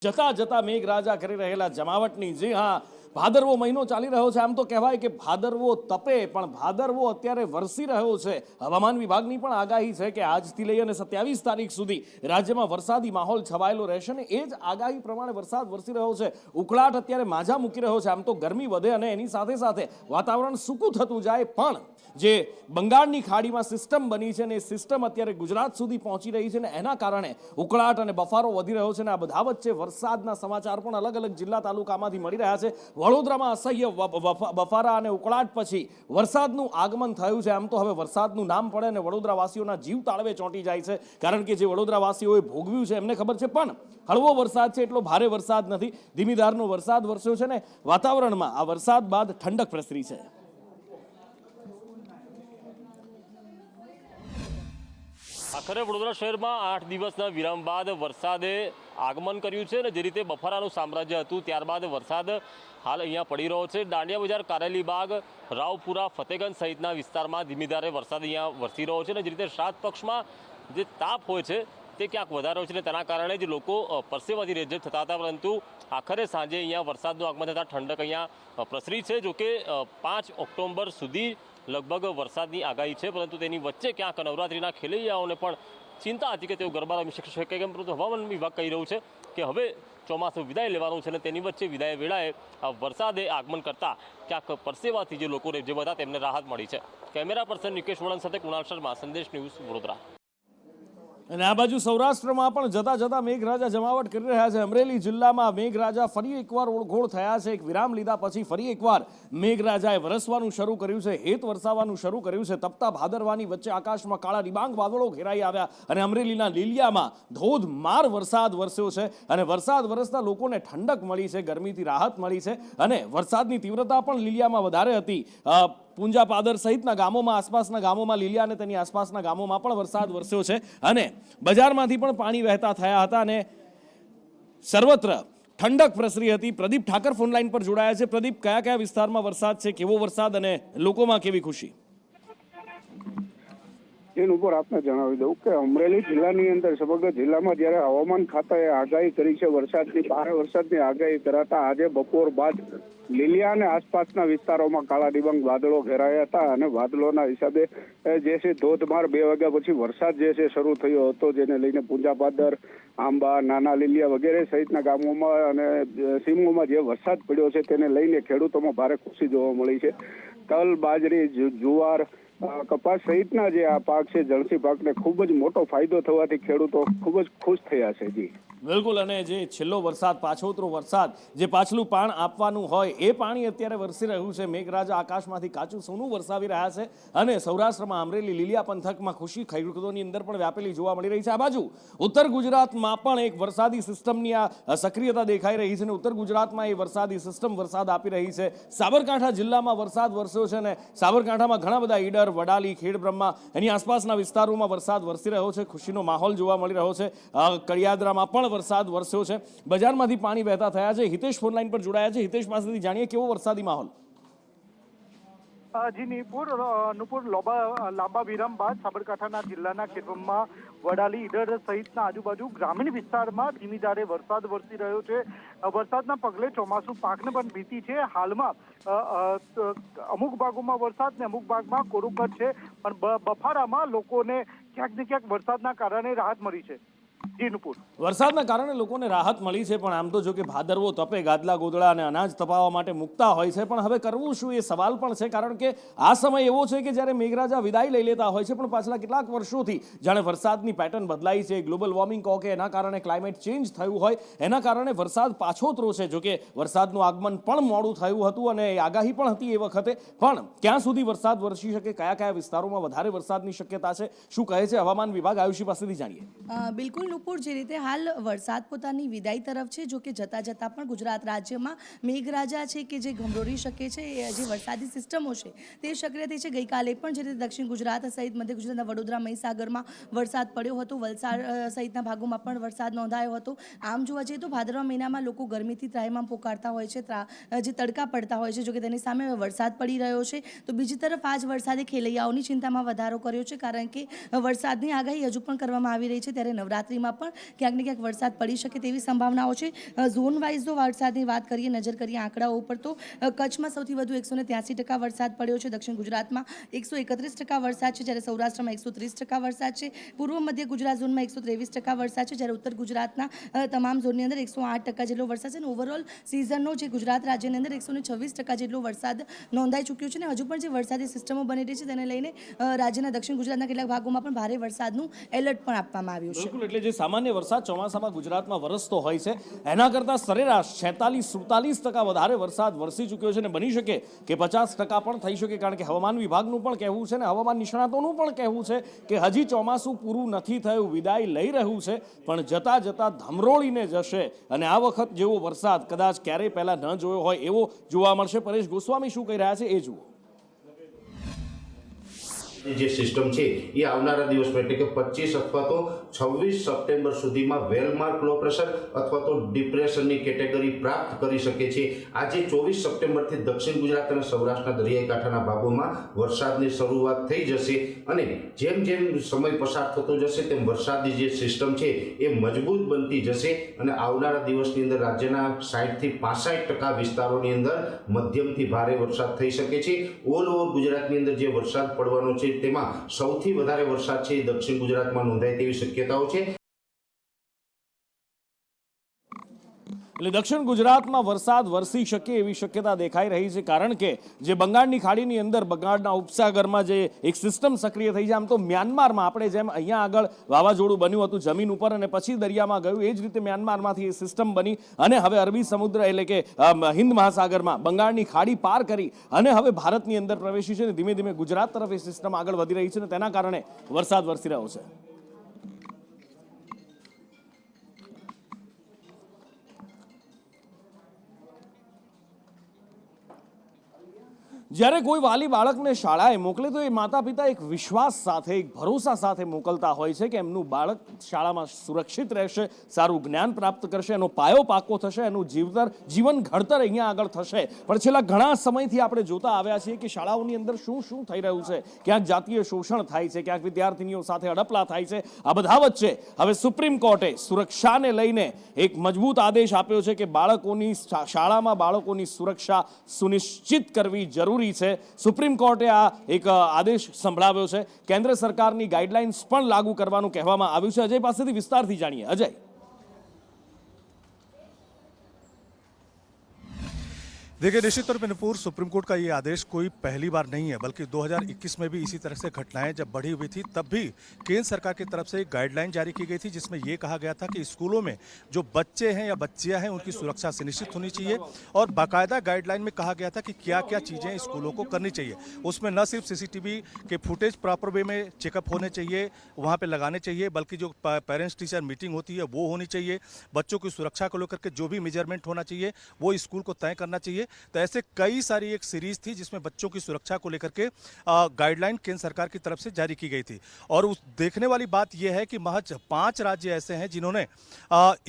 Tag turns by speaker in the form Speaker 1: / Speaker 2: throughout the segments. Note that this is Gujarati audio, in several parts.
Speaker 1: જતા જતા મેઘરાજા કરી રહેલા જમાવટની જી હા ભાદરવો મહિનો ચાલી રહ્યો છે। આમ તો કહેવાય કે ભાદરવો તપે પણ ભાદરવો અત્યારે વરસી રહ્યો છે। હવામાન વિભાગની પણ આગાહી છે કે આજથી લઈ અને 27 તારીખ સુધી રાજ્યમાં વરસાદી માહોલ છવાયેલો રહેશે અને એ જ આગાહી પ્રમાણે વરસાદ વરસી રહ્યો છે। ઉકળાટ અત્યારે માજા મૂકી રહ્યો છે। આમ તો ગરમી વધે અને એની સાથે સાથે વાતાવરણ સૂકું થતું જાય પણ જે બંગાળની ખાડીમાં સિસ્ટમ બની છે ને એ સિસ્ટમ અત્યારે ગુજરાત સુધી પહોંચી રહી છે ને એના કારણે ઉકળાટ અને બફારો વધી રહ્યો છે ને આ બધા વચ્ચે વરસાદના સમાચાર પણ અલગ અલગ જિલ્લા તાલુકામાંથી મળી રહ્યા છે। વડોદરામાં અસહ્ય બફારા અને ઉકળાટ પછી વરસાદનું આગમન થયું છે। આમ તો હવે વરસાદનું નામ પડે અને વડોદરાવાસીઓના જીવ તાળવે ચોંટી જાય છે કારણ કે જે વડોદરાવાસીઓએ ભોગવ્યું છે એમને ખબર છે પણ હળવો વરસાદ છે એટલો ભારે વરસાદ નથી। ધીમી ધારનો વરસાદ વરસ્યો છે ને વાતાવરણમાં આ વરસાદ બાદ ઠંડક પ્રસરી છે।
Speaker 2: આખરે વડોદરા શહેરમાં 8 દિવસના વિરામ બાદ વરસાદે આગમન કર્યું છે અને જે રીતે બફારાનું સામ્રાજ્ય હતું ત્યારબાદ વરસાદ હાલ અહીંયા પડી રહ્યો છે। દાંડિયા બજાર, કારેલીબાગ, રાવપુરા, ફતેગંજ સહિતના વિસ્તારમાં ધીમી ધારે વરસાદ અહીંયા વરસી રહ્યો છે અને જે રીતે શ્રાદ્ધ પક્ષમાં જે તાપ હોય છે તે ક્યાંક વધારે હોય છે અને તેના કારણે જ લોકો પરસેવાથી રેજેટ થતા હતા પરંતુ આખરે સાંજે અહીંયા વરસાદનું આગમન થતાં ઠંડક અહીંયા પ્રસરી છે। જોકે 5 ઓક્ટોબર સુધી લગભગ વરસાદની આગાહી છે પરંતુ તેની વચ્ચે ક્યાંક નવરાત્રિના ખેલૈયાઓને પણ ચિંતા હતી કે તેઓ ગરબા રમી શકશે કે કેમ, પરંતુ હવામાન વિભાગ કહી રહ્યું છે કે હવે ચોમાસું વિદાય લેવાનું છે અને તેની વચ્ચે વિદાય વેળાએ વરસાદે આગમન કરતા ક્યાંક પરસેવાથી જે લોકો જે હતા તેમને રાહત મળી છે। કેમેરા પર્સન નિકેશ વળન સાથે કુણાલ શર્મા, સંદેશ ન્યૂઝ, વડોદરા।
Speaker 1: અને આ બાજુ સૌરાષ્ટ્રમાં પણ જતા જતા મેઘરાજા જમાવટ કરી રહ્યા છે। અમરેલી જિલ્લામાં મેઘરાજા ફરી એકવાર ઓળઘોળ થયા છે। એક વિરામ લીધા પછી ફરી એકવાર મેઘરાજાએ વરસવાનું શરૂ કર્યું છે, હેત વરસાવવાનું શરૂ કર્યું છે। તપતા ભાદરવાની વચ્ચે આકાશમાં કાળા ડિબાંગ વાદળો ઘેરાઈ આવ્યા અને અમરેલીના લીલિયામાં ધોધમાર વરસાદ વરસ્યો છે અને વરસાદ વરસતા લોકોને ઠંડક મળી છે, ગરમીથી રાહત મળી છે અને વરસાદની તીવ્રતા પણ લીલિયામાં વધારે હતી। પૂંજા પાદર સહિતના ગામોમાં, આસપાસના ગામોમાં, લીલિયા અને તેની આસપાસના ગામોમાં પણ વરસાદ વરસ્યો છે અને બજારમાંથી પણ પાણી વહેતા થયા હતા અને સર્વત્ર ઠંડક પ્રસરી હતી। પ્રદીપ ઠાકર ફોનલાઈન પર જોડાયા છે। પ્રદીપ, કયા કયા વિસ્તારમાં વરસાદ છે, કેવો વરસાદ અને લોકોમાં કેવી ખુશી?
Speaker 3: એના ઉપર આપને જણાવી દઉં કે અમરેલી જિલ્લાની અંદર સમગ્ર જિલ્લામાં જ્યારે હવામાન ખાતાએ આગાહી કરી છે વરસાદની, ભારે વરસાદની આગાહી કરાતા આજે બપોર બાદ લીલિયા અને આસપાસના વિસ્તારોમાં કાળા ડિબાંગ વાદળો ઘેરાયા હતા અને વાદળોના હિસાબે જે છે ધોધમાર 2 વાગ્યા પછી વરસાદ જે છે શરૂ થયો હતો, જેને લઈને પૂંજા પાદર, આંબા, નાના લીલિયા વગેરે સહિતના ગામોમાં અને સીમોમાં જે વરસાદ પડ્યો છે તેને લઈને ખેડૂતોમાં ભારે ખુશી જોવા મળી છે। તલ, બાજરી, જુવાર, કપાસ સહિતના જે આ પાક છે જળસી પાકને ખૂબ જ મોટો ફાયદો થવાથી ખેડૂતો ખૂબ જ ખુશ થયા છે। જી
Speaker 1: બિલકુલ, અને જે છેલ્લો વરસાદ, પાછોતરો વરસાદ, જે પાછલું પાણ આપવાનું હોય એ પાણી અત્યારે વરસી રહ્યું છે। મેઘરાજા આકાશમાંથી કાચું સોનું વરસાવી રહ્યા છે અને સૌરાષ્ટ્રમાં અમરેલી લીલિયા પંથકમાં ખુશી ખેડૂતોની અંદર પણ વ્યાપેલી જોવા મળી રહી છે। આ બાજુ ઉત્તર ગુજરાતમાં પણ એક વરસાદી સિસ્ટમની આ સક્રિયતા દેખાઈ રહી છે અને ઉત્તર ગુજરાતમાં એ વરસાદી સિસ્ટમ વરસાદ આપી રહી છે। સાબરકાંઠા જિલ્લામાં વરસાદ વરસ્યો છે અને સાબરકાંઠામાં ઘણા બધા ઈડર, વડાલી, ખેડબ્રહ્મા એની આસપાસના વિસ્તારોમાં વરસાદ વરસી રહ્યો છે। ખુશીનો માહોલ જોવા મળી રહ્યો છે। કડિયાદરામાં પણ વરસાદ વરસ્યો છે, બજારમાંથી પાણી વહેતા થયા છે। હિતેશ ફોનલાઈન પર જોડાયા છે। હિતેશ પાસેથી જાણીએ કેવો વરસાદી માહોલ?
Speaker 4: જી નુપુર, લાંબા વિરામ બાદ સાબરકાંઠાના જિલ્લાના ખેતરમાં વડાલી, ઈડર સહિતના આજુબાજુ ગ્રામીણ વિસ્તારમાં ધીમી ધારે વરસાદ વરસી રહ્યો છે। વરસાદના પગલે ચોમાસુ પાકને પણ ભીતિ છે। હાલમાં અમુક ભાગોમાં વરસાદ ને અમુક ભાગમાં કોરુકટ છે પણ બફારામાં લોકોને ક્યાંક ને ક્યાંક વરસાદના કારણે રાહત મળી છે।
Speaker 1: વરસાદના કારણે લોકોને રાહત મળી છે પણ આમ તો જો કે ભાદરવો તપે, ગાદલા ગોદડા અને અનાજ તપાવવા માટે મૂકતા હોય છે પણ હવે કરવું શું એ સવાલ પણ છે કારણ કે આ સમય એવો છે કે જ્યારે મેઘરાજા વિદાય લઈ લેતા હોય છે પણ પાછલા કેટલાક વર્ષોથી જાણે વરસાદની પેટર્ન બદલાઈ છે, ગ્લોબલ વોર્મિંગ કહો કે એના કારણે ક્લાઇમેટ ચેન્જ થયું હોય એના કારણે વરસાદ પાછોતરો છે। જો કે વરસાદનું આગમન પણ મોડું થયું હતું અને આગાહી પણ હતી એ વખતે, પણ ક્યાં સુધી વરસાદ વરસી શકે, કયા કયા વિસ્તારોમાં વધારે વરસાદની શક્યતા છે, શું કહે છે હવામાન વિભાગ, આયુષી પાસેથી જાણીએ।
Speaker 5: બિલકુલ નુપુર, જે રીતે હાલ વરસાદ પોતાની વિદાય તરફ છે, જો કે જતા જતા પણ ગુજરાત રાજ્યમાં મેઘરાજા છે કે જે ગમરોડી શકે છે, જે વરસાદી સિસ્ટમો છે તે સક્રિય થઈ છે। ગઈકાલે પણ જે રીતે દક્ષિણ ગુજરાત સહિત મધ્ય ગુજરાતના વડોદરા, મહીસાગરમાં વરસાદ પડ્યો હતો, વલસાડ સહિતના ભાગોમાં પણ વરસાદ નોંધાયો હતો। આમ જોવા જઈએ તો ભાદરવા મહિનામાં લોકો ગરમીથી ત્રાહિમામ પોકારતા હોય છે, જે તડકા પડતા હોય છે, જો કે તેની સામે વરસાદ પડી રહ્યો છે તો બીજી તરફ આજ વરસાદે ખેલૈયાઓની ચિંતામાં વધારો કર્યો છે કારણ કે વરસાદની આગાહી હજુ પણ કરવામાં આવી રહી છે ત્યારે નવરાત્રિ નવસારીમાં પણ ક્યાંક ને ક્યાંક વરસાદ પડી શકે તેવી સંભાવનાઓ છે। ઝોન વાઇઝ જો વરસાદની વાત કરીએ, નજર કરીએ આંકડાઓ ઉપર, તો કચ્છમાં સૌથી વધુ 183% વરસાદ પડ્યો છે, દક્ષિણ ગુજરાતમાં 131% વરસાદ છે, જ્યારે સૌરાષ્ટ્રમાં 130% વરસાદ છે, પૂર્વ મધ્ય ગુજરાત ઝોનમાં 123% વરસાદ છે, જ્યારે ઉત્તર ગુજરાતના તમામ ઝોનની અંદર 108% જેટલો વરસાદ છે અને ઓવરઓલ સિઝનનો જે ગુજરાત રાજ્યની અંદર 126% જેટલો વરસાદ નોંધાઈ ચૂક્યો છે અને હજુ પણ જે વરસાદી સિસ્ટમો બની રહી છે તેને લઈને રાજ્યના દક્ષિણ ગુજરાતના કેટલાક ભાગોમાં પણ ભારે વરસાદનું એલર્ટ પણ આપવામાં આવ્યું છે।
Speaker 1: બિલકુલ, એટલે જે સામાન્ય વરસાદ ચોમાસામાં ગુજરાતમાં વરસતો હોય છે એના કરતાં સરેરાશ 46-47% વધારે વરસાદ વરસી ચૂક્યો છે અને બની શકે કે 50% પણ થઈ શકે, કારણ કે હવામાન વિભાગનું પણ કહેવું છે અને હવામાન નિષ્ણાતોનું પણ કહેવું છે કે હજી ચોમાસું પૂરું નથી થયું, વિદાય લઈ રહ્યું છે, પણ જતા જતા ધમરોળીને જશે અને આ વખત જેવો વરસાદ કદાચ ક્યારેય પહેલા ન જોયો હોય એવો જોવા મળશે। પરેશ ગોસ્વામી શું કહી રહ્યા છે એ જુઓ।
Speaker 6: જે સિસ્ટમ છે એ આવનારા દિવસમાં એટલે કે 25 અથવા તો 26 સપ્ટેમ્બર સુધીમાં વેલમાર્ક લો પ્રેશર અથવા તો ડિપ્રેશનની કેટેગરી પ્રાપ્ત કરી શકે છે। આજે 24 સપ્ટેમ્બરથી દક્ષિણ ગુજરાત અને સૌરાષ્ટ્રના દરિયાઈ કાંઠાના ભાગોમાં વરસાદની શરૂઆત થઈ જશે અને જેમ જેમ સમય પસાર થતો જશે તેમ વરસાદની જે સિસ્ટમ છે એ મજબૂત બનતી જશે અને આવનારા દિવસની અંદર રાજ્યના 60થી 65% વિસ્તારોની અંદર મધ્યમથી ભારે વરસાદ થઈ શકે છે। ઓલ ઓવર ગુજરાતની અંદર જે વરસાદ પડવાનો છે તેમાં સૌથી વધારે વરસાદ છે દક્ષિણ ગુજરાતમાં નોંધાય તેવી શક્યતાઓ છે।
Speaker 1: એટલે દક્ષિણ ગુજરાતમાં વરસાદ વરસી શકે એવી શક્યતા દેખાઈ રહી છે, કારણ કે જે બંગાળની ખાડીની અંદર બંગાળના ઉપસાગરમાં જે એક સિસ્ટમ સક્રિય થઈ છે, આમ તો મ્યાનમારમાં આપણે જેમ અહીંયા આગળ વાવાઝોડું બન્યું હતું જમીન ઉપર અને પછી દરિયામાં ગયું, એ જ રીતે મ્યાનમારમાંથી એ સિસ્ટમ બની અને હવે અરબી સમુદ્ર એટલે કે હિન્દ મહાસાગરમાં બંગાળની ખાડી પાર કરી અને હવે ભારતની અંદર પ્રવેશી છે અને ધીમે ધીમે ગુજરાત તરફ એ સિસ્ટમ આગળ વધી રહી છે અને તેના કારણે વરસાદ વરસી રહ્યો છે। જ્યારે કોઈ વાલી બાળકને શાળાએ મોકલે તો એ માતા પિતા એક વિશ્વાસ સાથે, એક ભરોસા સાથે મોકલતા હોય છે કે એમનું બાળક શાળામાં સુરક્ષિત રહેશે, સારું જ્ઞાન પ્રાપ્ત કરશે, એનો પાયો પાકો થશે, એનું જીવન ઘડતર અહીંયા આગળ થશે। પણ છેલ્લા ઘણા સમયથી આપણે જોતા આવ્યા છીએ કે શાળાઓની અંદર શું શું થઈ રહ્યું છે, ક્યાંક જાતીય શોષણ થાય છે, ક્યાંક વિદ્યાર્થીનીઓ સાથે અડપલા થાય છે। આ બધા વચ્ચે હવે સુપ્રીમ કોર્ટે સુરક્ષાને લઈને એક મજબૂત આદેશ આપ્યો છે કે બાળકોની શાળામાં બાળકોની સુરક્ષા સુનિશ્ચિત કરવી જરૂરી છે। સુપ્રીમ કોર્ટે આ એક આદેશ સંભળાવ્યો છે। કેન્દ્ર સરકારની ગાઈડલાઇન્સ પણ લાગુ કરવાનું કહેવામાં આવ્યું છે। અજય પાસેથી વિસ્તારથી જાણીએ। અજય,
Speaker 7: देखिए, निश्चित तौर पर नुपुर, सुप्रीम कोर्ट का ये आदेश कोई पहली बार नहीं है, बल्कि 2021 में भी इसी तरह से घटनाएं जब बढ़ी हुई थी तब भी केंद्र सरकार की तरफ से एक गाइडलाइन जारी की गई थी जिसमें ये कहा गया था कि स्कूलों में जो बच्चे हैं या बच्चियां हैं उनकी सुरक्षा सुनिश्चित होनी चाहिए और बाकायदा गाइडलाइन में कहा गया था कि क्या क्या चीज़ें स्कूलों को करनी चाहिए। उसमें न सिर्फ CCTV के फुटेज प्रॉपर वे में चेकअप होने चाहिए, वहाँ पर लगाने चाहिए, बल्कि जो पेरेंट्स टीचर मीटिंग होती है वो होनी चाहिए, बच्चों की सुरक्षा को लेकर के जो भी मेजरमेंट होना चाहिए वो स्कूल को तय करना चाहिए। तो ऐसे कई सारी एक सीरीज थी जिसमें बच्चों की सुरक्षा को लेकर के गाइडलाइन केंद्र सरकार की तरफ से जारी की गई थी। और उस देखने वाली बात यह है कि महज 5 राज्य ऐसे हैं जिन्होंने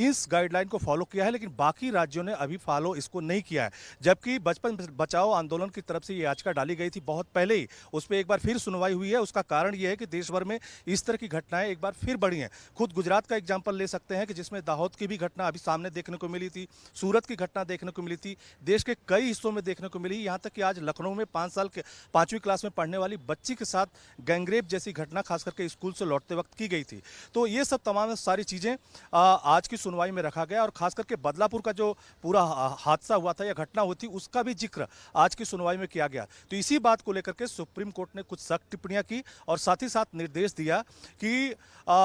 Speaker 7: इस गाइडलाइन को फॉलो किया है, लेकिन बाकी राज्यों ने अभी फॉलो इसको नहीं किया है। जबकि बचपन बचाओ आंदोलन की तरफ से ये याचिका डाली गई थी बहुत पहले ही, उस पर एक बार फिर सुनवाई हुई है। उसका कारण यह है कि देश भर में इस तरह की घटनाएं एक बार फिर बढ़ी हैं। खुद गुजरात का एग्जाम्पल ले सकते हैं कि जिसमें दाहोद की भी घटना अभी सामने देखने को मिली थी, सूरत की घटना देखने को मिली थी, देश के कई हिस्सों में देखने को मिली। यहाँ तक कि आज लखनऊ में 5 साल के 5वीं क्लास में पढ़ने वाली बच्ची के साथ गैंगरेप जैसी घटना खास करके स्कूल से लौटते वक्त की गई थी। तो ये सब तमाम सारी चीज़ें आज की सुनवाई में रखा गया और खास करके बदलापुर का जो पूरा हादसा हुआ था या घटना हुई थी उसका भी जिक्र आज की सुनवाई में किया गया। तो इसी बात को लेकर के सुप्रीम कोर्ट ने कुछ सख्त टिप्पणियां की और साथ ही साथ निर्देश दिया कि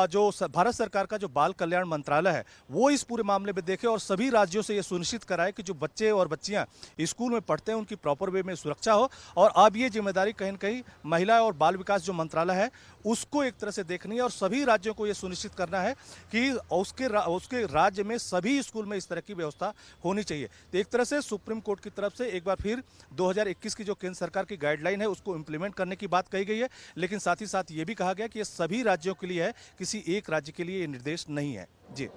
Speaker 7: जो भारत सरकार का जो बाल कल्याण मंत्रालय है वो इस पूरे मामले में देखे और सभी राज्यों से ये सुनिश्चित कराए कि जो बच्चे और बच्चियां स्कूल में पढ़ते हैं उनकी प्रॉपर वे में सुरक्षा हो। और अब ये जिम्मेदारी कहीं न कहीं महिला और बाल विकास जो मंत्रालय है उसको एक तरह से देखनी है और सभी राज्यों को ये सुनिश्चित करना है कि उसके राज्य में सभी स्कूल में इस तरह की व्यवस्था होनी चाहिए। तो एक तरह से सुप्रीम कोर्ट की तरफ से एक बार फिर 2021 की जो केंद्र सरकार की गाइडलाइन है उसको इम्प्लीमेंट करने की बात कही गई है, लेकिन साथ ही साथ ये भी कहा गया कि ये सभी राज्यों के लिए है, किसी एक राज्य के लिए ये निर्देश नहीं है। जी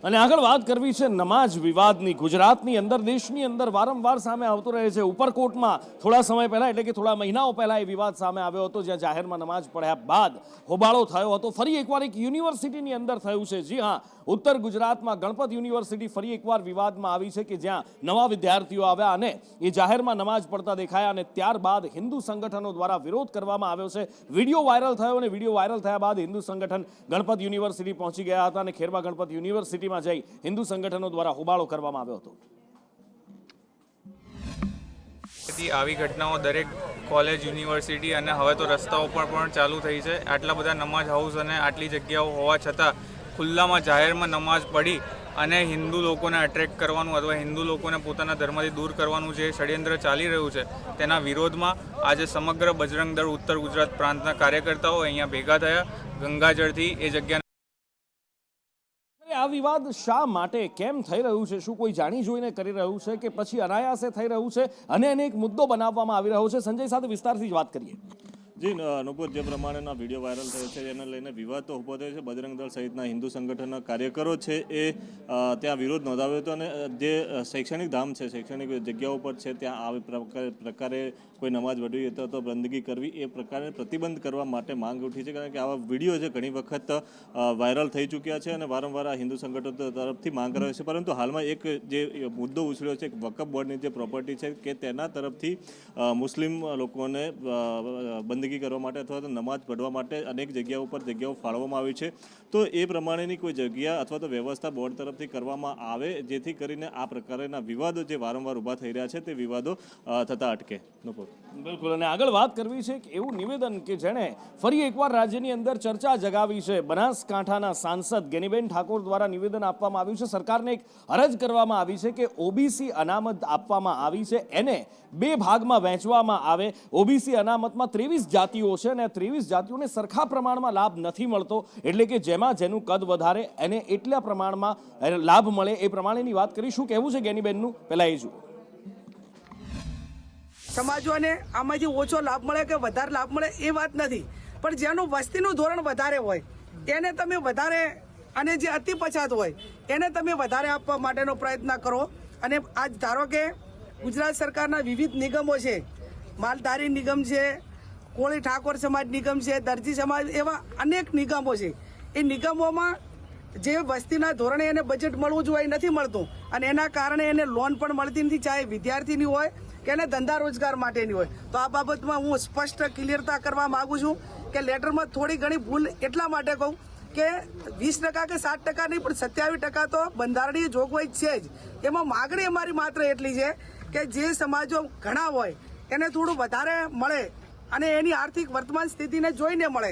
Speaker 1: અને આગળ વાત કરવી છે નમાજ વિવાદની. ગુજરાતની અંદર, દેશની અંદર વારંવાર સામે આવતો રહે છે. ઉપરકોટમાં થોડા સમય પહેલા, એટલે કે થોડા મહિનાઓ પહેલા એ વિવાદ સામે આવ્યો હતો, જ્યાં જાહેરમાં નમાજ પડ્યા બાદ હોબાળો થયો હતો. ફરી એકવાર એક યુનિવર્સિટીની અંદર થયું છે. જી હા, ઉત્તર ગુજરાતમાં ગણપત યુનિવર્સિટી ફરી એકવાર વિવાદમાં આવી છે કે જ્યાં નવા વિદ્યાર્થીઓ આવ્યા અને એ જાહેરમાં નમાજ પડતા દેખાયા અને ત્યારબાદ હિન્દુ સંગઠનો દ્વારા વિરોધ કરવામાં આવ્યો છે. વિડીયો વાયરલ થયો અને વિડીયો વાયરલ થયા બાદ હિન્દુ સંગઠન ગણપત યુનિવર્સિટી પહોંચી ગયા હતા અને ખેરવા ગણપત યુનિવર્સિટીમાં જઈ હિન્દુ સંગઠનો દ્વારા હોબાળો કરવામાં આવ્યો હતો.
Speaker 8: આવી ઘટનાઓ દરેક કોલેજ, યુનિવર્સિટી અને હવે તો રસ્તાઓ પર પણ ચાલુ થઈ છે. આટલા બધા નમાજ હાઉસ અને આટલી જગ્યાઓ હોવા છતાં ખુલ્લામાં જાહેરમાં નમાજ પડી અને હિન્દુ લોકોને અટ્રેક્ટ કરવાનું અથવા હિન્દુ લોકોને પોતાના ધર્મથી દૂર કરવાનું જે ષડયંત્ર ચાલી રહ્યું છે તેના વિરોધમાં આજે સમગ્ર બજરંગ દળ ઉત્તર ગુજરાત પ્રાંતના કાર્યકર્તાઓ અહીંયા ભેગા થયા. ગંગાજળથી એ જગ્યા
Speaker 1: આ વિવાદ શા માટે, કેમ થઈ રહ્યું છે? શું કોઈ જાણી જોઈને કરી રહ્યું છે કે પછી અનાયાસે થઈ રહ્યું છે અને એને એક મુદ્દો બનાવવામાં આવી રહ્યો છે? સંજય સાથે વિસ્તારથી જ વાત કરીએ.
Speaker 9: જી નુપુર, જે પ્રમાણેના વિડીયો વાયરલ થયો છે એને લઈને વિવાદ તો ઊભો થયો છે. બજરંગ દળ સહિતના હિન્દુ સંગઠનના કાર્યકરો છે એ ત્યાં વિરોધ નોંધાવ્યો હતો અને જે શૈક્ષણિક ધામ છે, શૈક્ષણિક જગ્યાઓ પર છે, ત્યાં આવી પ્રકારે કોઈ નમાજ વઢવી તો બંદગી કરવી એ પ્રકારે પ્રતિબંધ કરવા માટે માંગ ઉઠી છે. કારણ કે આવા વિડીયો છે ઘણી વખત વાયરલ થઈ ચૂક્યા છે અને વારંવાર આ હિન્દુ સંગઠનો તરફથી માંગ કરે છે. પરંતુ હાલમાં એક જે મુદ્દો ઉછળ્યો છે, વકફ બોર્ડની જે પ્રોપર્ટી છે કે તેના તરફથી મુસ્લિમ લોકોને બંદગી કરવા માટે અથવા તો નમાજ પઢવા માટે અનેક જગ્યાઓ પર જગ્યાઓ ફાળવવામાં આવી છે. તો એ પ્રમાણેની કોઈ જગ્યા અથવા તો વ્યવસ્થા બોર્ડ તરફથી કરવામાં આવે જેથી કરીને આ પ્રકારના વિવાદો જે વારંવાર ઊભા થઈ રહ્યા છે તે વિવાદો થતા અટકે.
Speaker 1: બિલકુલ. અને આગળ વાત કરવી છે કે એવું નિવેદન કે જેણે ફરી એકવાર રાજ્યની અંદર ચર્ચા જગાવી છે. બનાસકાંઠાના સાંસદ ગેનીબેન ઠાકોર દ્વારા નિવેદન આપવામાં આવ્યું છે. સરકારને એક અરજ કરવામાં આવી છે કે ઓબીસી અનામત આપવામાં આવી છે એને 2 ભાગમાં વહેંચવામાં આવે. ઓબીસી અનામતમાં 23 જાતિઓ છે અને 23 જાતિઓને સરખા પ્રમાણમાં લાભ નથી મળતો, એટલે કે જેમાં જેનું કદ વધારે એને એટલા પ્રમાણમાં લાભ મળે એ પ્રમાણેની વાત કરી. શું કહેવું છે ગેનીબેનનું, પહેલા એ જુઓ.
Speaker 10: સમાજોને આમાંથી ઓછો લાભ મળે કે વધારે લાભ મળે એ વાત નથી, પણ જેનું વસ્તીનું ધોરણ વધારે હોય એને તમે વધારે, અને જે અતિ પછાત હોય એને તમે વધારે આપવા માટેનો પ્રયત્ન કરો. અને આજ ધારો કે ગુજરાત સરકારના વિવિધ નિગમો છે, માલધારી નિગમ છે, કોળી ઠાકોર સમાજ નિગમ છે, દરજી સમાજ, એવા અનેક નિગમો છે. એ નિગમોમાં જે વસ્તીના ધોરણે એને બજેટ મળવું જોઈએ એ નથી મળતું અને એના કારણે એને લોન પણ મળતી નથી, ચાહે વિદ્યાર્થીની હોય કે એને ધંધા રોજગાર માટેની હોય. તો આ બાબતમાં હું સ્પષ્ટ ક્લિયરતા કરવા માંગુ છું કે લેટરમાં થોડી ઘણી ભૂલ એટલા માટે કહું કે 20% કે 7% નહીં, પણ 27% તો બંધારણીય જોગવાઈ છે જ. એમાં માગણી અમારી માત્ર એટલી છે કે જે સમાજો ઘણા હોય એને થોડું વધારે મળે અને એની આર્થિક વર્તમાન સ્થિતિને જોઈને મળે.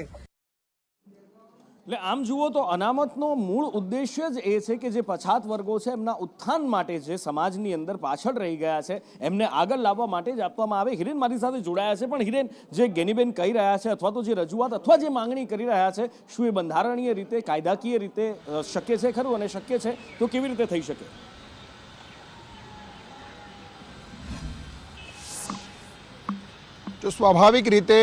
Speaker 1: એટલે આમ જુઓ તો અનામતનો મૂળ ઉદ્દેશ્ય જ એ છે કે જે પછાત વર્ગો છે એમના ઉત્થાન માટે, જે સમાજની અંદર પાછળ રહી ગયા છે એમને આગળ લાવવા માટે જ આપવામાં આવે. હિરેન મારી સાથે જોડાયા છે. પણ હિરેન, જે ગેનીબેન કહી રહ્યા છે અથવા તો જે રજૂઆત અથવા જે માંગણી કરી રહ્યા છે, શું એ બંધારણીય રીતે, કાયદાકીય રીતે શક્ય છે ખરું? અને શક્ય છે તો કેવી રીતે થઈ શકે?
Speaker 11: તો સ્વાભાવિક રીતે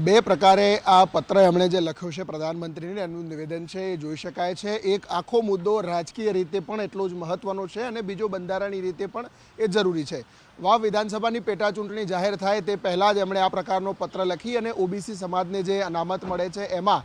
Speaker 11: 2 પ્રકારે આ પત્ર એમણે જે લખ્યો છે પ્રધાનમંત્રીને, એનું નિવેદન છે એ જોઈ શકાય છે. એક આખો મુદ્દો રાજકીય રીતે પણ એટલો જ મહત્વનો છે અને બીજો બંધારણીય રીતે પણ એ જરૂરી છે. વાવ વિધાનસભાની પેટા ચૂંટણી જાહેર થાય તે પહેલાં જ એમણે આ પ્રકારનો પત્ર લખી અને ઓબીસી સમાજને જે અનામત મળે છે એમાં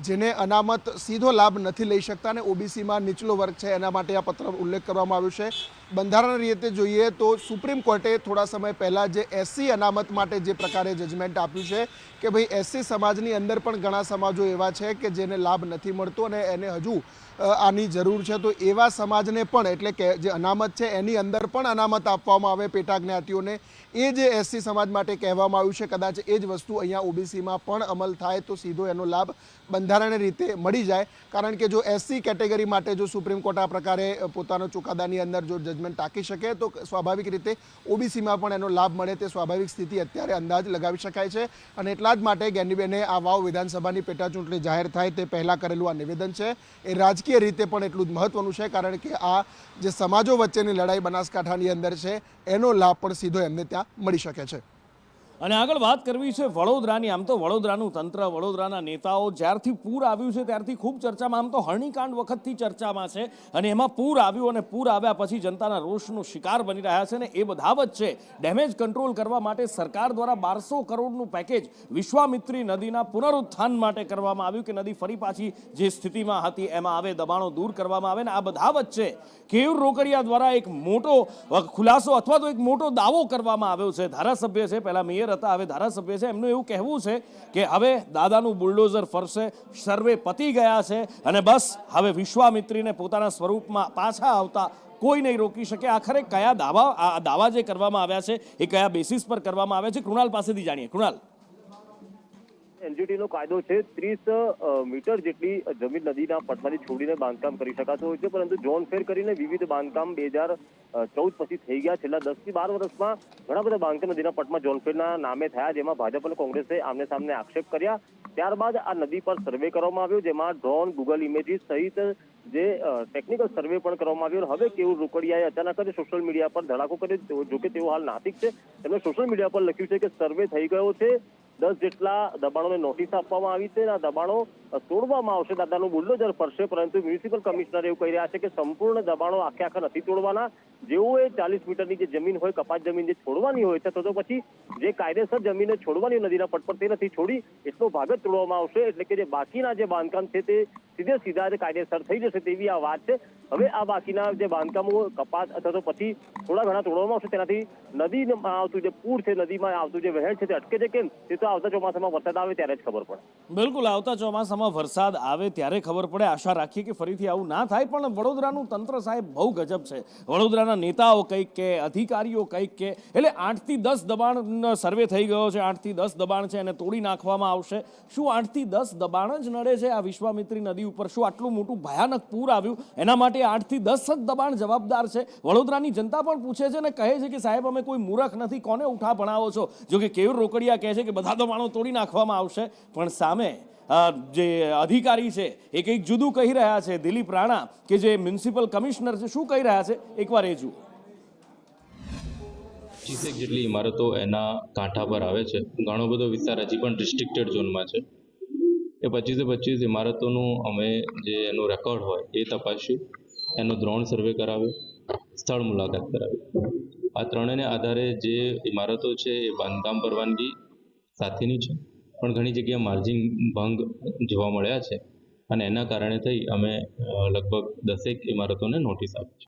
Speaker 11: જેને અનામત સીધો લાભ નથી લઈ શકતા અને ઓબીસીમાં નીચલો વર્ગ છે એના માટે આ પત્ર ઉલ્લેખ કરવામાં આવ્યો છે. બંધારણ રીતે જોઈએ તો સુપ્રીમ કોર્ટે થોડા સમય પહેલાં જે એસસી અનામત માટે જે પ્રકારે જજમેન્ટ આપ્યું છે કે ભાઈ એસસી સમાજની અંદર પણ ઘણા સમાજો એવા છે કે જેને લાભ નથી મળતો અને એને હજુ આની જરૂર છે, તો એવા સમાજને પણ, એટલે કે જે અનામત છે એની અંદર પણ અનામત આપવામાં આવે પેટા જ્ઞાતિઓને. એ જે એસસી સમાજ માટે કહેવામાં આવ્યું છે, કદાચ એ જ વસ્તુ અહીંયા ઓબીસીમાં પણ અમલ થાય તો સીધો એનો લાભ બંધારણીય રીતે મળી જાય. કારણ કે જો એસસી કેટેગરી માટે જો સુપ્રીમ કોર્ટ આ પ્રકારે પોતાનો ચુકાદાની અંદર જો જજમેન્ટ ટાંકી શકે તો સ્વાભાવિક રીતે ઓબીસીમાં પણ એનો લાભ મળે તે સ્વાભાવિક સ્થિતિ અત્યારે અંદાજ લગાવી શકાય છે. અને એટલા જ માટે ગેનીબેને આ વાવ વિધાનસભાની પેટા ચૂંટણી જાહેર થાય તે પહેલાં કરેલું આ નિવેદન છે એ રાજકીય રીતે પણ એટલું જ મહત્વનું છે. કારણ કે આ જે સમાજો વચ્ચેની લડાઈ બનાસકાંઠાની અંદર છે એનો લાભ પણ સીધો એમને ત્યાં મળી શકે છે.
Speaker 1: અને આગળ વાત કરવી છે વડોદરાની. આમ તો વડોદરાનું તંત્ર, વડોદરાના નેતાઓ જ્યારથી પૂર આવ્યું છે ત્યારથી ખૂબ ચર્ચામાં, આમ તો હરણીકાંડ વખતથી ચર્ચામાં છે, અને એમાં પૂર આવ્યું અને પૂર આવ્યા પછી જનતાના રોષનો શિકાર બની રહ્યા છે. ને એ બધા વચ્ચે ડેમેજ કંટ્રોલ કરવા માટે સરકાર દ્વારા 1200 કરોડનું પેકેજ વિશ્વામિત્રી નદીના પુનરુત્થાન માટે કરવામાં આવ્યું, કે નદી ફરી પાછી જે સ્થિતિમાં હતી એમાં આવે, દબાણો દૂર કરવામાં આવે. ને આ બધા વચ્ચે કેયુર રોકડિયા દ્વારા એક મોટો ખુલાસો અથવા તો એક મોટો દાવો કરવામાં આવ્યો છે. ધારાસભ્ય છે, પહેલા મેયર હતા, હવે ધારાસભ્ય છે. એમનું એવું કહેવું છે કે હવે દાદાનું બુલડોઝર ફરશે, સર્વે પતી ગયા છે અને બસ હવે વિશ્વામિત્રીને પોતાના સ્વરૂપમાં પાછા આવતા કોઈ નહીં રોકી શકે. આખરે કયા દાવા જે કરવામાં આવ્યા છે એ કયા બેસિસ પર કરવામાં આવ્યા છે, કૃણાલ પાસેથી જાણીએ. કૃણાલ,
Speaker 2: એનજીટીનો કાયદો છે 30 મીટર જેટલી જમીન નદીના પટમાંથી છોડીને બાંધકામ કરી શકાતું હોય છે, પરંતુ ઝોન ફેર કરીને વિવિધ બાંધકામ 2014 પછી થઈ ગયા. છેલ્લા 10 થી 12 વર્ષમાં ઘણા બધા બાંધકામ નદીના પટમાં ઝોન ફેરના નામે થયા, જેમાં ભાજપ અને કોંગ્રેસે આમને સામને આક્ષેપ કર્યા. ત્યારબાદ આ નદી પર સર્વે કરવામાં આવ્યો, જેમાં ડ્રોન, ગૂગલ ઇમેજીસ સહિત જે ટેકનિકલ સર્વે પણ કરવામાં આવ્યો. હવે કેવું રોકડિયાએ અચાનક જ સોશિયલ મીડિયા પર ધડાકો કર્યો. જોકે તેઓ હાલ નાસિક છે. તેમણે સોશિયલ મીડિયા પર લખ્યું છે કે સર્વે થઈ ગયો છે, 10 જેટલા દબાણોને નોટિસ આપવામાં આવી છે, આ દબાણો તોડવામાં આવશે, દાદાનું બુલડોઝર ફરશે. પરંતુ મ્યુનિસિપલ કમિશનર એવું કહી રહ્યા છે કે સંપૂર્ણ દબાણો આખા નથી તોડવાના. જેઓએ 40 મીટરની જે જમીન હોય, કપાત જમીન જે છોડવાની હોય છે, તો પછી જે કાયદેસર જમીને છોડવાની નદીના પટ પર તે નથી છોડી, એટલો ભાગ જ તોડવામાં આવશે. એટલે કે જે બાકીના જે બાંધકામ છે તે સીધા જ કાયદેસર થઈ જશે તેવી આ વાત છે. હવે આ બાકીના જે બાંધકામો કપાત અથવા તો પછી થોડા ઘણા તોડવામાં આવશે, તેનાથી નદીમાં આવતું જે પૂર છે, નદીમાં આવતું જે વહેણ છે તે અટકે છે. કેમ? તે તો આવતા ચોમાસામાં વરસાદ આવે ત્યારે જ ખબર પડે.
Speaker 1: બિલકુલ, આવતા ચોમાસામાં વરસાદ આવે ત્યારે ખબર પડે. આશા રાખીએ કે ફરીથી આવું ના થાય. પણ વડોદરાનું તંત્ર સાહેબ બહુ ગજબ છે. વડોદરાના નેતાઓ કંઈક કે, અધિકારીઓ કંઈક કે, એટલે 8 થી 10 દબાણ સર્વે થઈ ગયો છે, 8 થી 10 દબાણ છે એને તોડી નાખવામાં આવશે. શું 8 થી 10 દબાણ જ નડે છે આ વિશ્વામિત્રી નદી ઉપર? શું આટલું મોટું ભયાનક પૂર આવ્યું એના માટે 8 થી 10 જ દબાણ જવાબદાર છે? વડોદરાની જનતા પણ પૂછે છે ને કહે છે કે સાહેબ અમે કોઈ મૂર્ખ નથી, કોને ઉઠા ભણાવો છો? જો કે કેયુર રોકડિયા કહે છે કે બધા દબાણો તોડી નાખવામાં આવશે, પણ સામે જે અધિકારી છે એ કંઈક જુદું કહી રહ્યા છે. દિલીપ રાણા કે જે મ્યુનિસિપલ કમિશનર છે, શું કહી રહ્યા છે એકવાર એ જુઓ.
Speaker 12: 25 જેટલી ઇમારતો એના કાંઠા પર આવે છે. ઘણો બધો વિસ્તાર હજી પણ રિસ્ટ્રિક્ટેડ ઝોનમાં છે. એ 25 ઇમારતોનું અમે જે એનું રેકોર્ડ હોય એ તપાસ્યું, એનો ડ્રોન સર્વે કરાવ્યો, સ્થળ મુલાકાત કરાવી. આ ત્રણેયને આધારે જે ઇમારતો છે એ બાંધકામ પરવાનગી સાથેની છે, પણ ઘણી જગ્યાએ માર્જિન ભંગ જોવા મળ્યા છે, અને એના કારણે થઈ અમે લગભગ 10 ઇમારતોને નોટિસ આપી છે.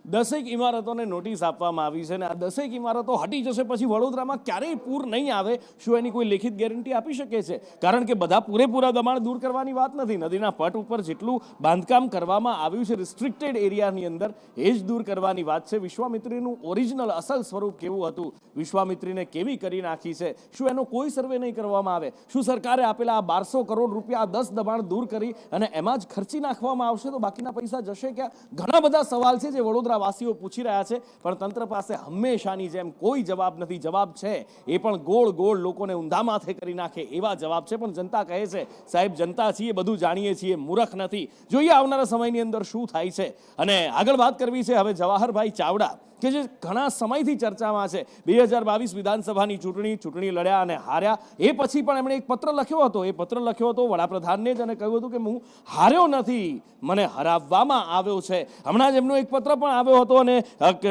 Speaker 1: 10 ઇમારતોને નોટિસ આપવામાં આવી છે, અને આ 10 ઇમારતો હટી જશે પછી વડોદરામાં ક્યારેય પૂર નહીં આવે, શું એની કોઈ લેખિત ગેરંટી આપી શકે છે? કારણ કે બધા પૂરેપૂરા દબાણ દૂર કરવાની વાત નથી. નદીના પટ ઉપર જેટલું બાંધકામ કરવામાં આવ્યું છે રિસ્ટ્રિક્ટેડ એરિયાની અંદર, એ જ દૂર કરવાની વાત છે. વિશ્વામિત્રીનું ઓરિજિનલ અસલ સ્વરૂપ કેવું હતું, વિશ્વામિત્રીને કેવી કરી નાખી છે, શું એનો કોઈ સર્વે નહીં કરવામાં આવે? શું સરકારે આપેલા આ 1200 કરોડ રૂપિયા આ 10 દબાણ દૂર કરી અને એમાં જ ખર્ચી નાખવામાં આવશે, તો બાકીના પૈસા જશે ક્યાં? ઘણા બધા સવાલ છે જે વડોદરા વાસીઓ પૂછી રહ્યા છે, પણ તંત્ર પાસે હંમેશાની જેમ કોઈ જવાબ નથી. જવાબ છે એ પણ ગોળ ગોળ લોકોને ઊંધા માથે કરી નાખે એવા જવાબ છે. પણ જનતા કહે છે સાહેબ જનતા છીએ, બધું જાણીએ છીએ, મૂર્ખ નથી. જોઈએ આવનારા સમયની અંદર શું થાય છે. અને આગળ વાત કરવી છે હવે જવાહરભાઈ ચાવડા કે જે ઘણા સમયથી ચર્ચામાં છે. 2022 વિધાનસભાની ચૂંટણી લડ્યા અને હાર્યા. એ પછી પણ એમણે એક પત્ર લખ્યો હતો. એ પત્ર લખ્યો હતો વડાપ્રધાનને જ, અને કહ્યું હતું કે હું હાર્યો નથી, મને હરાવવામાં આવ્યો છે. હમણાં જ એમનો એક પત્ર પણ આવ્યો હતો, અને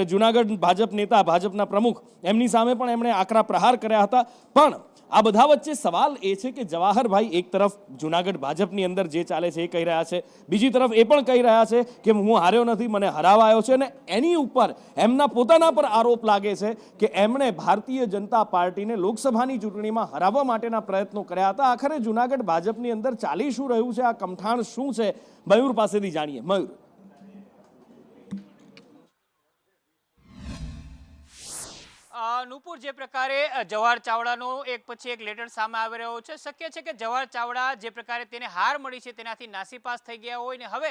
Speaker 1: જુનાગઢ ભાજપ નેતા, ભાજપના પ્રમુખ, એમની સામે પણ એમણે આકરા પ્રહાર કર્યા હતા. પણ આ બધા વચ્ચે સવાલ એ છે કે જવાહરભાઈ એક તરફ જુનાગઢ ભાજપની અંદર જે ચાલે છે એ કહી રહ્યા છે, બીજી તરફ એ પણ કહી રહ્યા છે કે હું હાર્યો નથી, મને હરાવાયો છે. અને એની ઉપર એમના પોતાના પર આરોપ લાગે છે કે એમણે ભારતીય જનતા પાર્ટીને લોકસભાની ચૂંટણીમાં હરાવવા માટેના પ્રયત્નો કર્યા હતા. આખરે જુનાગઢ ભાજપની અંદર ચાલી શું રહ્યું છે, આ કમઠાણ શું છે, મયુર પાસેથી જાણીએ. મયુર,
Speaker 13: નુપુર, જે પ્રકારે જવાહર ચાવડાનો એક પછી એક લેટર સામે આવી રહ્યો છે, શક્ય છે કે જવાહર ચાવડા જે પ્રકારે તેને હાર મળી છે તેનાથી નાસીપાસ થઈ ગયા હોય ને હવે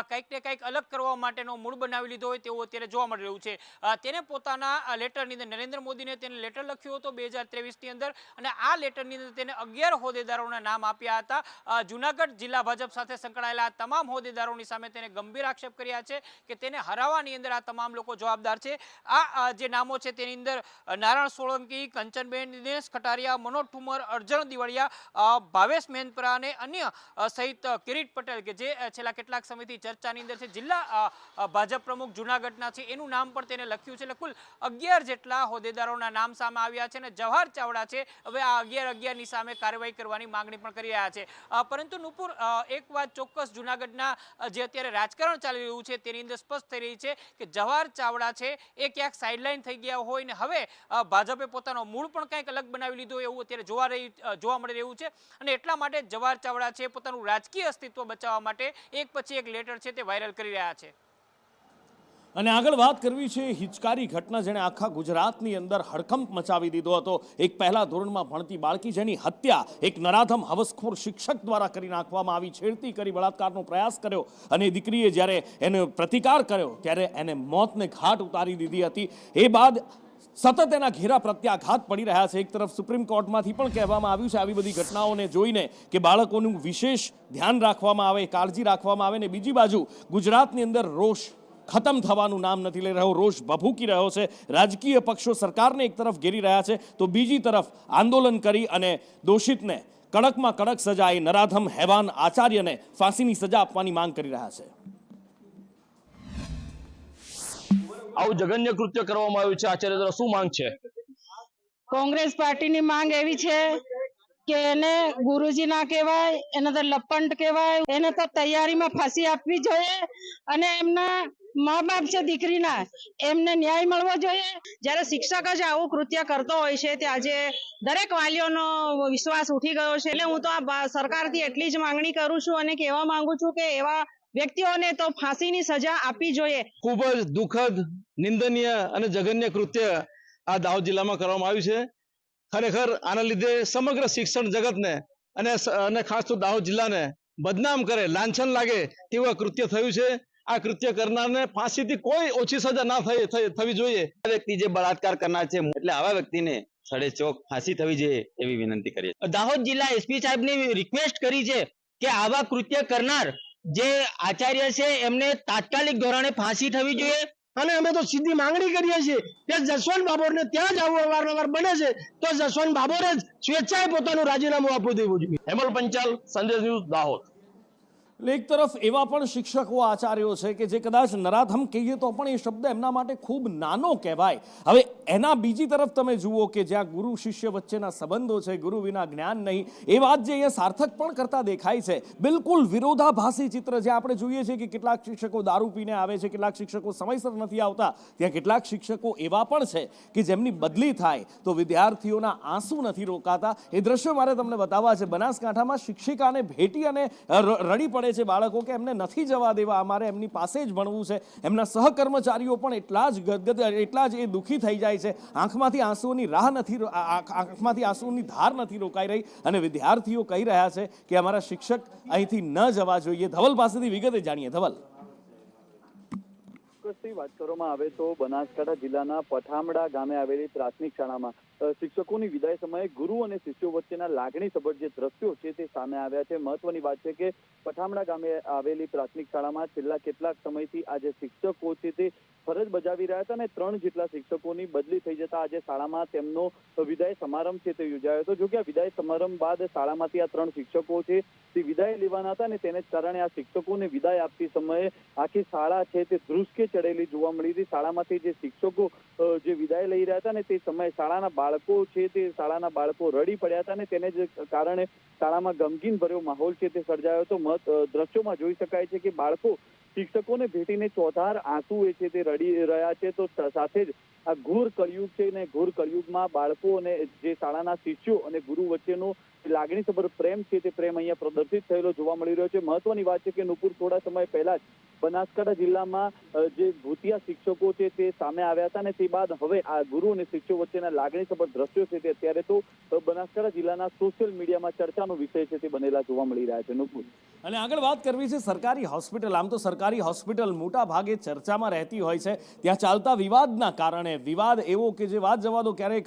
Speaker 13: કંઈક ને કંઈક અલગ કરવા માટેનો મૂળ બનાવી લીધો હોય તેવું અત્યારે જોવા મળી રહ્યું છે. તેને પોતાના લેટરની અંદર નરેન્દ્ર મોદીને તેને લેટર લખ્યો હતો 2023ની અંદર, અને આ લેટરની અંદર તેને 11 હોદ્દેદારોના નામ આપ્યા હતા. જુનાગઢ જિલ્લા ભાજપ સાથે સંકળાયેલા તમામ હોદ્દેદારોની સામે તેને ગંભીર આક્ષેપ કર્યા છે કે તેને હરાવવાની અંદર આ તમામ લોકો જવાબદાર છે. આ જે નામો છે તેની અંદર નારાયણ સોલંકી, કંચનબેન, દિનેશ ખટારિયા, મનોજ ઠુમર, અર્જણ દિવાળિયા, ભાવેશ મેનપરા અને અન્ય સહિત કિરીટ પટેલ કે જે છેલ્લા કેટલાક સમયથી ચર્ચાની અંદર છે, જિલ્લા ભાજપ પ્રમુખ જૂનાગઢના છે એનું નામ પણ તેને લખ્યું છે. એટલે કુલ 11 જેટલા હોદ્દેદારોના નામ સામે આવ્યા છે અને જવાહર ચાવડા છે હવે આ 11-11ની સામે કાર્યવાહી કરવાની માંગણી પણ કરી રહ્યા છે. પરંતુ નુપુર, એક વાત ચોક્કસ જૂનાગઢના જે અત્યારે રાજકારણ ચાલી રહ્યું છે તેની અંદર સ્પષ્ટ થઈ રહી છે કે જવાહર ચાવડા છે એ ક્યાંક સાઇડલાઇન થઈ ગયા હોય ને હવે ભાજપે પોતાનો મૂળ પણ કંઈક અલગ બનાવી લીધો એવું અત્યારે જોવા મળી રહ્યું છે. અને એટલા માટે જવાહર ચાવડા છે પોતાનું રાજકીય અસ્તિત્વ બચાવવા માટે એક પછી એક લેટર છે તે વાયરલ કરી રહ્યા છે.
Speaker 1: અને આગળ વાત કરવી છે હિચકારી ઘટના જેણે આખા ગુજરાતની અંદર હડકંપ મચાવી દીધો હતો. એક પહેલા ધોરણમાં ભણતી બાળકી જેની હત્યા એક નરાધમ હવસખોર શિક્ષક દ્વારા કરી નાખવામાં આવી, છેડતી કરી બળાત્કારનો પ્રયાસ કર્યો અને દીકરીએ જ્યારે એનો પ્રતિકાર કર્યો ત્યારે એને મોતને ઘાટ ઉતારી દીધી હતી. એ બાદ સતત એના ઘેરા પ્રત્યાઘાત પડી રહ્યા છે. એક તરફ સુપ્રીમ કોર્ટમાંથી પણ કહેવામાં આવ્યું છે આવી બધી ઘટનાઓને જોઈને કે બાળકોનું વિશેષ ધ્યાન રાખવામાં આવે, કાળજી રાખવામાં આવે. ને બીજી બાજુ ગુજરાતની અંદર રોષ ખતમ થવાનું નામ નથી લઈ રહ્યો, રોષ ભભૂકી રહ્યો છે. રાજકીય પક્ષો સરકારને એક તરફ ઘેરી રહ્યા છે તો બીજી તરફ આંદોલન કરી અને દોષિતને કડકમાં કડક સજા, એ નરાધમ હેવાન આચાર્યને ફાંસીની સજા આપવાની માંગ કરી રહ્યા છે.
Speaker 14: આવું જઘન્ય કૃત્ય કરવામાં આવ્યું છે, આચાર્ય દ્વારા શું માંગ છે?
Speaker 15: કોંગ્રેસ પાર્ટીની માંગ એવી છે કે એને ગુરુજી ના કહેવાય, એને તો લપંડ કહેવાય, એને તો તૈયારીમાં ફાંસી આપવી જોઈએ અને એમના મા બાપ છે દીકરીના, એમને ન્યાય મળવો જોઈએ. જ્યારે શિક્ષક જ આવું કૃત્ય કરતો હોય છે તે આજે દરેક વાલીઓનો વિશ્વાસ ઉઠી ગયો છે. એટલે હું તો આ સરકારથી એટલી જ માંગણી કરું છું અને કહેવા માંગુ છું કે એવા વ્યક્તિઓને તો ફાંસીની સજા આપવી જોઈએ.
Speaker 14: ખૂબ જ દુઃખદ, નિંદનીય અને જઘન્ય કૃત્ય આ દાહોદ જિલ્લામાં કરવામાં આવ્યું છે. ખરેખર આના લીધે સમગ્ર શિક્ષણ જગતને અને ખાસ તો દાહોદ જિલ્લાને બદનામ કરે, લાંછન લાગે તેવું કૃત્ય થયું છે. આ કૃત્ય કરનારને ફાંસીથી કોઈ ઓછી સજા ના થવી જોઈએ.
Speaker 16: આ વ્યક્તિ જે બળાત્કાર કરનાર છે એટલે આવા વ્યક્તિને સડે ચોક ફાંસી થવી જોઈએ એવી વિનંતી કરીએ.
Speaker 17: દાહોદ જિલ્લા એસપી સાહેબને રિક્વેસ્ટ કરી છે કે આવા કૃત્ય કરનાર જે આચાર્ય છે એમને તાત્કાલિક ધોરણે ફાંસી થવી જોઈએ.
Speaker 18: અને અમે તો સીધી માંગણી કરીએ છીએ કે જસવંત બાબોરને ત્યાં જ આવું અવારનવાર બને છે તો જસવંત બાબોરે જ સ્વેચ્છાએ પોતાનું રાજીનામું આપવું દેવું જોઈએ.
Speaker 14: હેમલ પંચાલ, સંદેશ ન્યૂઝ, દાહોદ.
Speaker 1: એક તરફ એવા પણ શિક્ષકો આચાર્યો છે કે જે કદાચ નરાધમ કહીએ તો પણ એ શબ્દ એમના માટે ખૂબ નાનો કહેવાય. હવે એના બીજી તરફ તમે જુઓ કે જ્યાં ગુરુ શિષ્ય વચ્ચેના સંબંધો છે, ગુરુ વિના જ્ઞાન નહીં, એ વાત જે અહીંયા સાર્થક પણ કરતા દેખાય છે. બિલકુલ વિરોધાભાસી ચિત્ર જે આપણે જોઈએ છીએ કે કેટલાક શિક્ષકો દારૂ પીને આવે છે, કેટલાક શિક્ષકો સમયસર નથી આવતા, ત્યાં કેટલાક શિક્ષકો એવા પણ છે કે જેમની બદલી થાય તો વિદ્યાર્થીઓના આંસુ નથી રોકાતા. એ દ્રશ્યો મારે તમને બતાવવા છે. બનાસકાંઠામાં શિક્ષિકાને ભેટી અને રડી પડે છે બાળકો કે એમને નથી જવા દેવા, અમારે એમની પાસે જ ભણવું છે. એમના સહકર્મચારીઓ પણ એટલા જ એ દુઃખી થઈ જાય છે. આંખમાંથી આંસુઓની ધાર નથી રોકાઈ રહી અને વિદ્યાર્થીઓ કહી રહ્યા છે કે અમારા શિક્ષક અહીંથી ન જવા જોઈએ. ધવલ પાસેથી વિગતે જાણીએ. ધવલ,
Speaker 19: વાત કરવામાં આવે તો બનાસકાંઠા જિલ્લાના પઠામડા ગામે આવેલી પ્રાથમિક શાળામાં શિક્ષકોની વિદાય સમયે ગુરુ અને શિષ્યો વચ્ચેના લાગણીસભર જે દ્રશ્યો છે તે સામે આવ્યા છે. મહત્વની વાત છે કે પઠામડા ગામે આવેલી પ્રાથમિક શાળામાં છેલ્લા કેટલાક સમયથી આ જે શિક્ષકો છે તે ફરજ બજાવી રહ્યા હતા અને 3 જેટલા શિક્ષકોની બદલી થઈ જતા આજે શાળામાં તેમનો વિદાય સમારંભ છે તે યોજાયો હતો. જોકે આ વિદાય સમારંભ બાદ શાળામાંથી આ 3 શિક્ષકો છે તે વિદાય લેવાના હતા અને તેને જ કારણે આ શિક્ષકોને વિદાય આપતી સમયે આખી શાળા છે તે ધ્રુસકે ચડેલી જોવા મળી હતી. શાળામાંથી જે શિક્ષકો જે વિદાય લઈ રહ્યા હતા ને તે સમયે શાળાના બાળકો છે તે શાળાના બાળકો રડી પડ્યા હતા અને તેને જ કારણે શાળામાં ગમગીન ભર્યો માહોલ છે તે સર્જાયો હતો. દ્રશ્યોમાં જોઈ શકાય છે કે બાળકો શિક્ષકોને ભેટીને ચોધાર આંસુ છે તે રડી રહ્યા છે. તો સાથે જ આ ઘોર કળિયુગ છે ને ઘોર કળિયુગમાં બાળકો અને જે શાળાના શિષ્યો અને ગુરુ વચ્ચેનો લાગણીસભર પ્રેમ છે તે પ્રેમ અહીંયા પ્રદર્શિત થયેલો જોવા મળી રહ્યો છે. મહત્વની વાત છે કે નુપુર થોડા સમય પહેલા જ બનાસકાંઠા જિલ્લામાં જે ભૂતિયા શિક્ષકો છે તે સામે આવ્યા હતા અને તે બાદ હવે આ ગુરુ અને શિષ્યો વચ્ચેના લાગણીસભર દ્રશ્યો છે તે અત્યારે તો બનાસકાંઠા જિલ્લાના સોશિયલ મીડિયામાં ચર્ચાનો વિષય છે તે બનેલા જોવા મળી રહ્યા છે. નુપુર,
Speaker 1: અને આગળ વાત કરવી છે સરકારી હોસ્પિટલ. આમ તો સરકારી હોસ્પિટલ મોટા ભાગે ચર્ચામાં રહેતી હોય છે. ત્યાં ચાલતા વિવાદના કારણે, વિવાદ એવો કે જે વાત જવા દો, ક્યારેક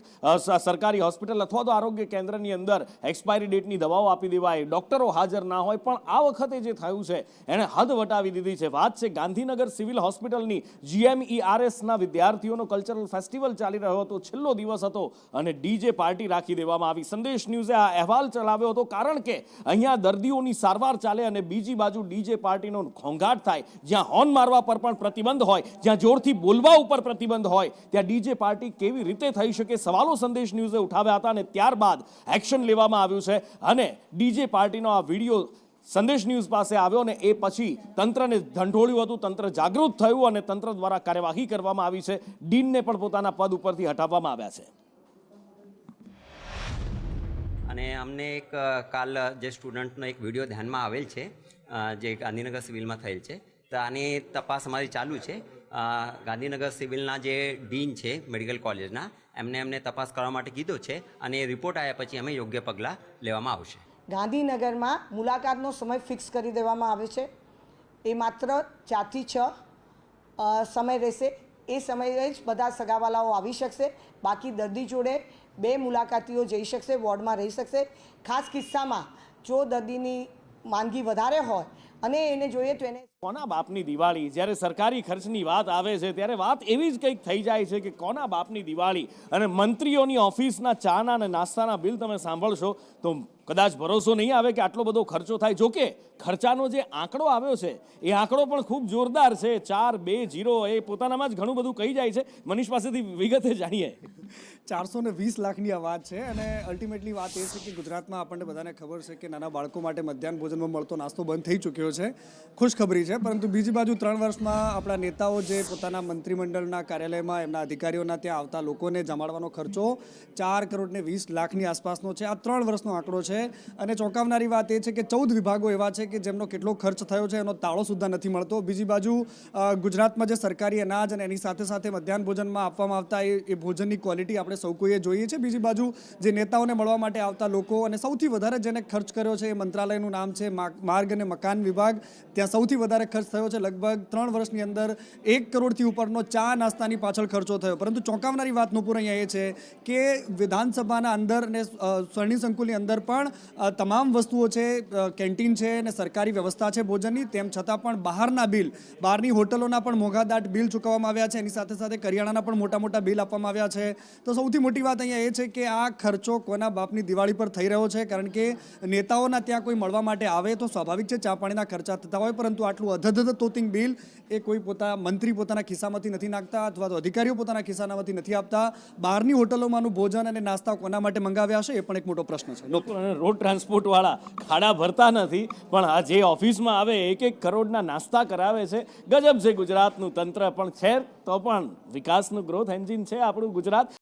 Speaker 1: સરકારી હોસ્પિટલ અથવા તો આરોગ્ય કેન્દ્રની અંદર એક્સપાયરી ડેટની દવાઓ આપી દેવાય, ડોક્ટરો હાજર ના હોય. પણ આ વખતે જે થયું છે એણે હદ વટાવી દીધી છે. વાત છે ગાંધીનગર સિવિલ હોસ્પિટલની. GMERSના વિદ્યાર્થીઓનો કલ્ચરલ ફેસ્ટિવલ ચાલી રહ્યો હતો, છેલ્લો દિવસ હતો અને ડીજે પાર્ટી રાખી દેવામાં આવી. સંદેશ ન્યૂઝે આ અહેવાલ ચલાવ્યો હતો કારણ કે અહીંયા દર્દીઓની સારવાર ચાલે અને બીજી બાજુ ડીજે પાર્ટીનો ઘોંઘાટ થાય. જ્યાં હોર્ન મારવા પર પણ પ્રતિબંધ હોય, જ્યાં જોરથી બોલવા ઉપર પ્રતિબંધ હોય, ત્યાં ડીજે પાર્ટી કેવી રીતે થઈ શકે? સવાલો સંદેશ ન્યૂઝે ઉઠાવ્યા હતા અને ત્યારબાદ એક્શન લેવામાં આવ્યું છે અને ડીજે પાર્ટીનો આ વિડીયો સંદેશ ન્યૂઝ પાસે આવ્યો અને એ પછી તંત્રને ઢંઢોળ્યું હતું. તંત્ર જાગૃત થયું અને તંત્ર દ્વારા કાર્યવાહી કરવામાં આવી છે. ડીનને પણ પોતાના પદ ઉપરથી હટાવવામાં આવ્યા છે.
Speaker 20: અને અમને એક કાલ જે સ્ટુડન્ટનો એક વિડીયો ધ્યાનમાં આવેલ છે જે ગાંધીનગર સિવિલમાં થયેલ છે, તો આની તપાસ અમારી ચાલુ છે. ગાંધીનગર સિવિલના જે ડીન છે મેડિકલ કોલેજના, એમને તપાસ કરવા માટે કીધો છે અને રિપોર્ટ આવ્યા પછી અમે યોગ્ય પગલાં લેવામાં આવશે.
Speaker 21: ગાંધીનગરમાં મુલાકાતનો સમય ફિક્સ કરી દેવામાં આવે છે. એ માત્ર 4 થી 6 સમય રહેશે. એ સમયે જ બધા સગાવાલાઓ આવી શકશે. બાકી દર્દી જોડે 2 મુલાકાતીઓ જઈ શકશે, વોર્ડમાં રહી શકશે. ખાસ કિસ્સામાં જો દર્દીની માંદગી વધારે હોય અને એને જોઈએ તો એને
Speaker 1: કોના બાપની દિવાળી? જ્યારે સરકારી ખર્ચની વાત આવે છે ત્યારે વાત એવી જ કંઈક થઈ જાય છે કે કોના બાપની દિવાળી. અને મંત્રીઓની ઓફિસના ચાના અને નાસ્તાના બિલ તમે સાંભળશો તો કદાચ ભરોસો નહીં આવે કે આટલો બધો ખર્ચો થાય. જોકે ખર્ચાનો જે આંકડો આવ્યો છે એ આંકડો પણ ખૂબ જોરદાર છે. 420 એ પોતાનામાં જ ઘણું બધું કહી જાય છે. મનીષ પાસેથી વિગતે જાણીએ.
Speaker 22: 420 લાખની આ વાત છે અને અલ્ટિમેટલી વાત એ છે કે ગુજરાતમાં આપણને બધાને ખબર છે કે નાના બાળકો માટે મધ્યાહન ભોજનમાં મળતો નાસ્તો બંધ થઈ ચૂક્યો છે. ખુશખબરી છે. પરંતુ બીજી બાજુ 3 વર્ષમાં આપણા નેતાઓ જે પોતાના મંત્રીમંડળના કાર્યાલયમાં એમના અધિકારીઓના ત્યાં આવતા લોકોને જમાડવાનો ખર્ચો 4,20 લાખની આસપાસનો છે. આ 3 વર્ષનો આંકડો છે અને ચોંકાવનારી વાત એ છે કે 14 વિભાગો એવા છે કે જેમનો કેટલો ખર્ચ થયો છે એનો તાળો સુદ્ધા નથી મળતો. બીજી બાજુ ગુજરાતમાં જે સરકારી અનાજ અને એની સાથે સાથે મધ્યાહન ભોજનમાં આપવામાં આવતા એ ભોજનની ક્વોલિટી આપણે સૌ કોઈએ જોઈએ છે. બીજી બાજુ જે નેતાઓને મળવા માટે આવતા લોકો અને સૌથી વધારે જેને ખર્ચ કર્યો છે એ મંત્રાલયનું નામ છે માર્ગ અને મકાન વિભાગ. ત્યાં સૌથી વધારે ખર્ચ થયો છે. લગભગ 3 વર્ષની અંદર 1 કરોડથી ઉપરનો ચા નાસ્તાની પાછળ ખર્ચો થયો. પરંતુ ચોંકાવનારી વાત નુપુર અહીંયા એ છે કે વિધાનસભાના અંદર અને સ્વર્ણિમ સંકુલની અંદર પણ તમામ વસ્તુઓ છે, કેન્ટીન છે અને સરકારી વ્યવસ્થા છે ભોજનની. તેમ છતાં પણ બહારના બિલ, બહારની હોટલોના પણ મોંઘાદાટ બિલ ચૂકવવામાં આવ્યા છે. એની સાથે સાથે કરિયાણાના પણ મોટા મોટા બિલ આપવામાં આવ્યા છે. તો સૌથી મોટી વાત અહીંયા એ છે કે આ ખર્ચો કોના બાપની દિવાળી પર થઈ રહ્યો છે. કારણ કે નેતાઓના ત્યાં કોઈ મળવા માટે આવે તો સ્વાભાવિક છે ચા પાણીના ખર્ચા થતા હોય, પરંતુ આટલું અધધ તોતિંગ બિલ એ કોઈ મંત્રી પોતાના ખિસ્સામાંથી નથી નાખતા અથવા તો અધિકારીઓ પોતાના ખિસ્સામાંથી નથી આપતા. બહારની હોટલોમાંનું ભોજન અને નાસ્તા કોના માટે મંગાવ્યા છે એ પણ એક મોટો પ્રશ્ન છે.
Speaker 1: રોડ ટ્રાન્સપોર્ટ વાળા ખાડા ભરતા નથી પણ આ જે ઓફિસમાં આવે 1-1 કરોડના નાસ્તા કરાવે છે. ગજબ છે ગુજરાતનું તંત્ર. પણ છે તો પણ વિકાસનું ગ્રોથ એન્જિન છે આપણું ગુજરાત.